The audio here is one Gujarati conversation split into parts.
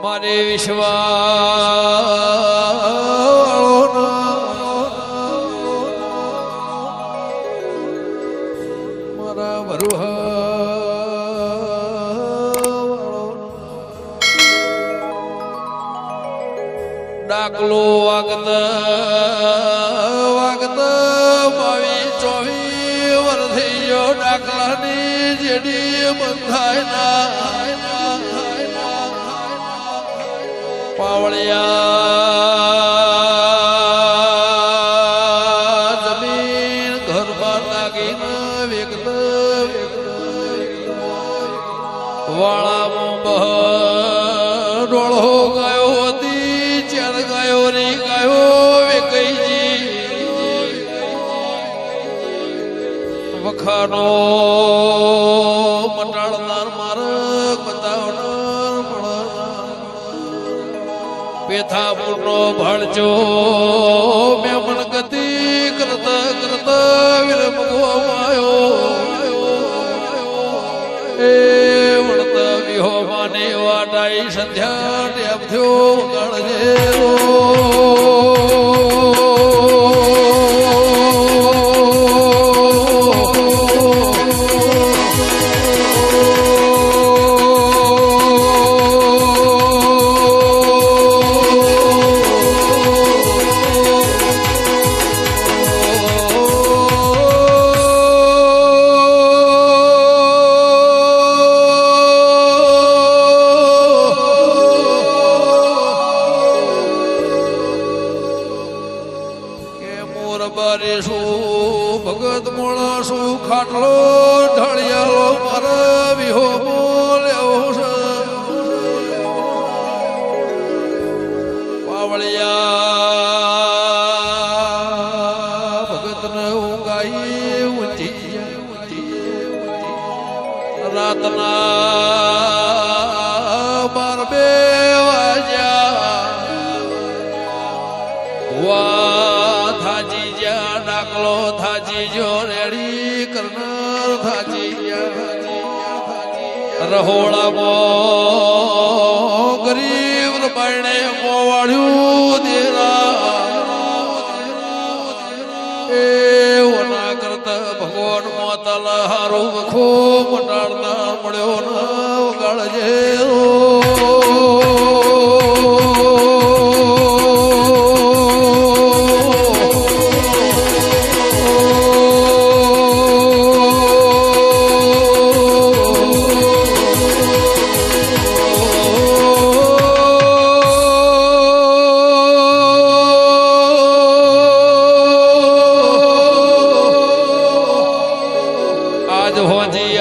મારે વિશ્વાસ મારા ડાકલો વાગત વાગત 22-24 વર્ષ થઈ ગયો ડાકલાની જેડી બંધાય ના પાવળિયા જમીન ઘરમાં લાગીને વેગત વાળામાં ડોળો ગયો હતી ચાર ગયો રી ગયો વેકઈજી વખાનો મટાડનાર માર્ગ બતાવનાર પેથા પૂર્ણો ભળજો મેમણ ગતિ કરતા કરતા વિરમગો માયો એ વળતા વિહો માને વાટાઈ સંધ્યા ટેપ થયો ગણજે ભગત મોણસો ખાટલો ઢળિયાલો મારા વિહો બોલ્યો છે પાવળિયા ભગતને ઊંઘાઈ ઊંચી રાતના 12 વાગ્યા થાજી જ્યાં ડાકલો થાજી જો રેડી કરનાર થાજી રહોડામાં ગરીબ રબાયણે મોવાડ્યું દેરા એ ઓના કરતા ભગવાન મોતલ હારું વખો મટાડનાર મળ્યો ના વગાડજે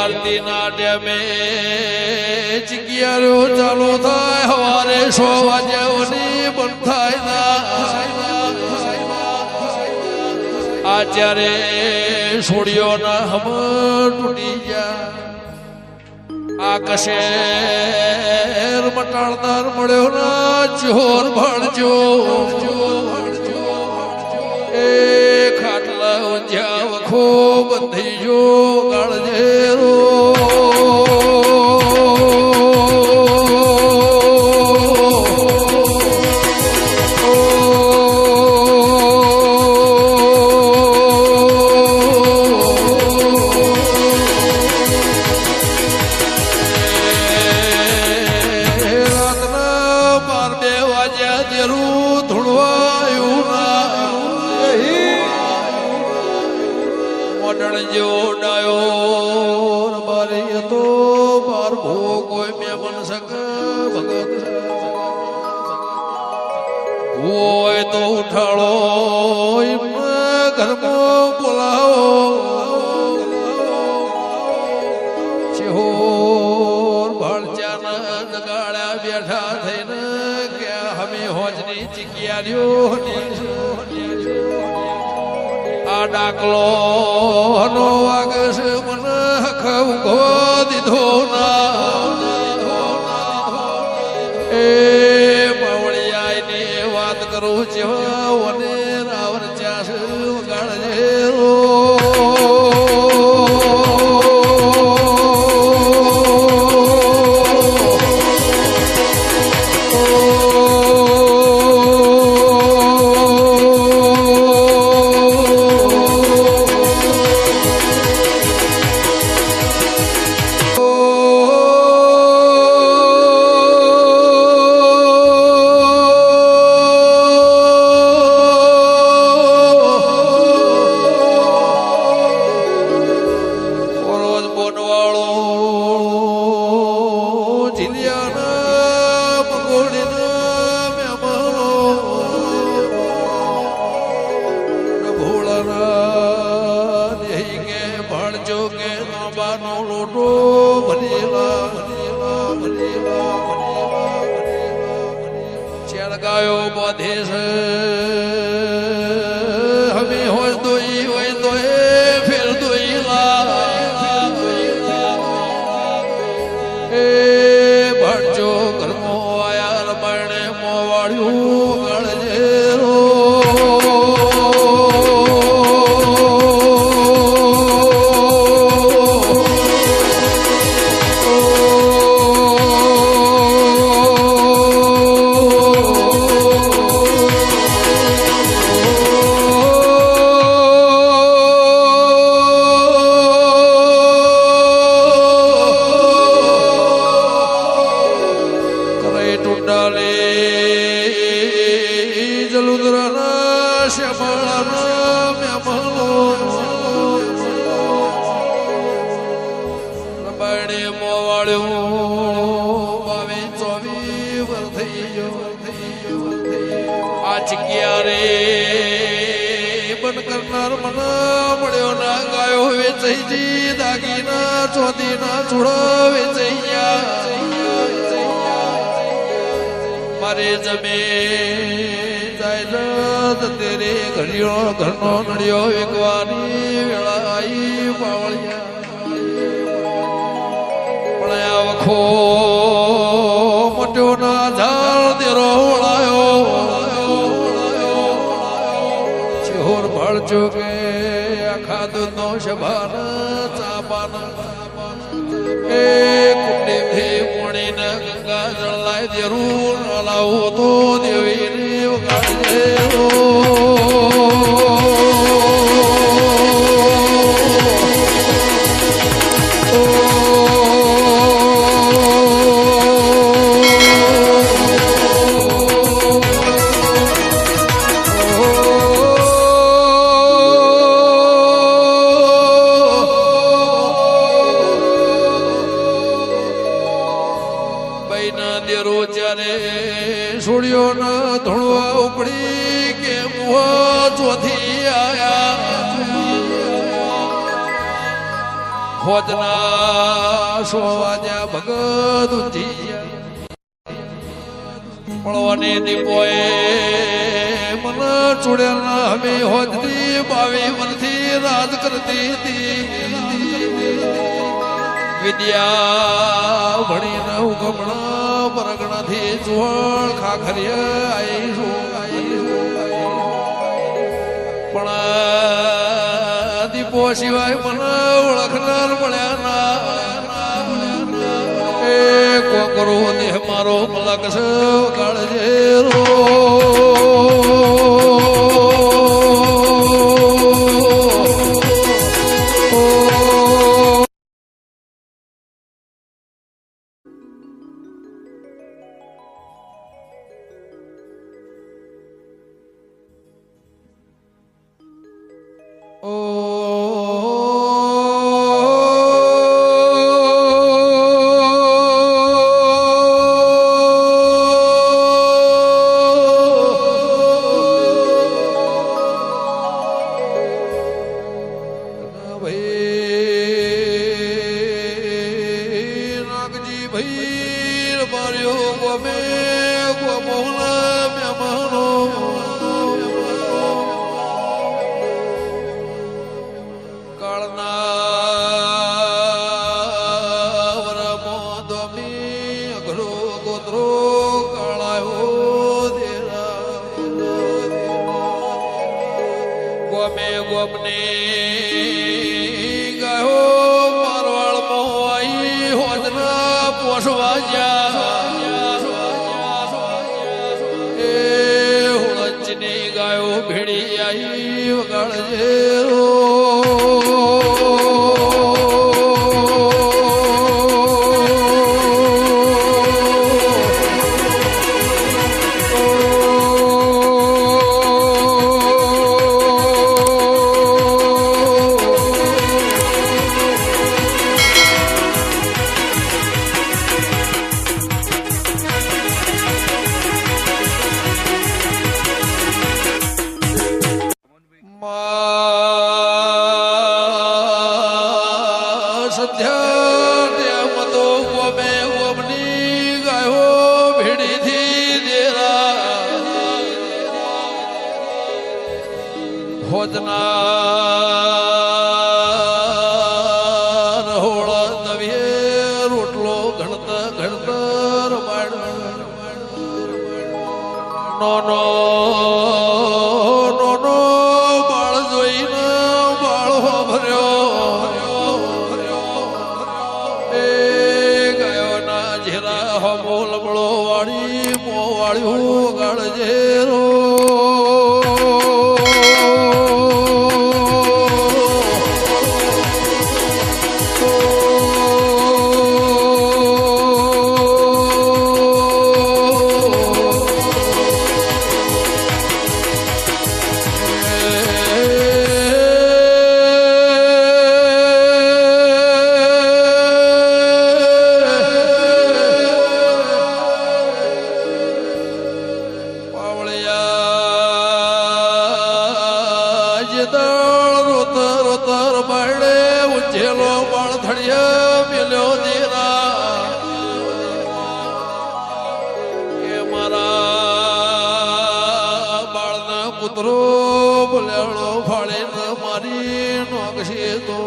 આરતી ના ડેમે ચિકિયારો ચાલુ થાય હવારે 6 વાગ્યાની બંધ થાય ના આચારે છોડ્યો ના હમ તૂટી ગયા આકશેર મટાડનાર મળ્યો ના ચોર ભણજો એ ખાટલા ઊંઝ્યા વખો બંધી જો ગાળજે જો ડાયો બારી હતો બાર ભો કોઈ મે બન સક ભગત હોય તો ઉઠાડો ઘરમાં બોલાવો ચહોર ભાળચાના જગાડ્યા બેઠા થઈને કે હમે હોજની ચિકિયાર્યો આ ડાકલો નો વાગસ મને ખવગો દીધો ના એ પાવળિયા ની વાત કરું જેવાને રાવર ચાસ વગાડજે ગોળીને મહેમાનો ભોળાના દેહી કે ભાણજો કે નાબાનો લોટો ભરેલા ચેડગાયો બધે છે હમે હોય દોઈ ફેર દોઈલા એ ભાણજો ઘરમો આયા રમણે મોવાળ્યું ગળજે કરનાર મના મળ્યો ના ગાયો વેચઈ દાગીના ચોદીના ચૂડા વેચૈયા મારે જમે જાય તેરે ઘડિયો ઘરનો નડિયો વેકવાની વેળા આઈ પાવળિયા પણ આ વખો મોટ્યો ના ઝાડ દેરો વળાયો ભળજો કે આખા દૂધનો શભાન ચાપાન એ કુંડી પોણીને ગંગા જળલાય દેરું લાવો તો દેવી વગાડજે છોડ્યો ના ધોળવા ઉપડી કે મુવા ચોથી આયા હોદના સોવાજા ભગત ઉઠી મળવાની દીપોએ મન ચૂડેલા હમે હોદની 22 વર્ષથી રાજ કરતી હતી વિદ્યા ભણીને ઉગમણા પરગણાથી ચુવળ ખાખરિયા પણ દીપો સિવાય મને ઓળખનાર મળ્યા ના એ કોકરો દેહ મારો મલક છે કાળજે રો ગાયો ભેડી આવી વગાડજે ફોજના રહોળ દવિયે રોટલો ઘણતર ઘણતર નો નો બાળ જોઈને બાળ ભર્યો એ ગયો ના ઝેરા હમો લબળો વાળી મો વાળ્યું ગાળ ઝેરો ઉજેલો બાળ ધડિયા મેલ્યો દેરા એ મારા બાળના પુત્રો બોલ્યાળો ફાળે મારી નોકશે તો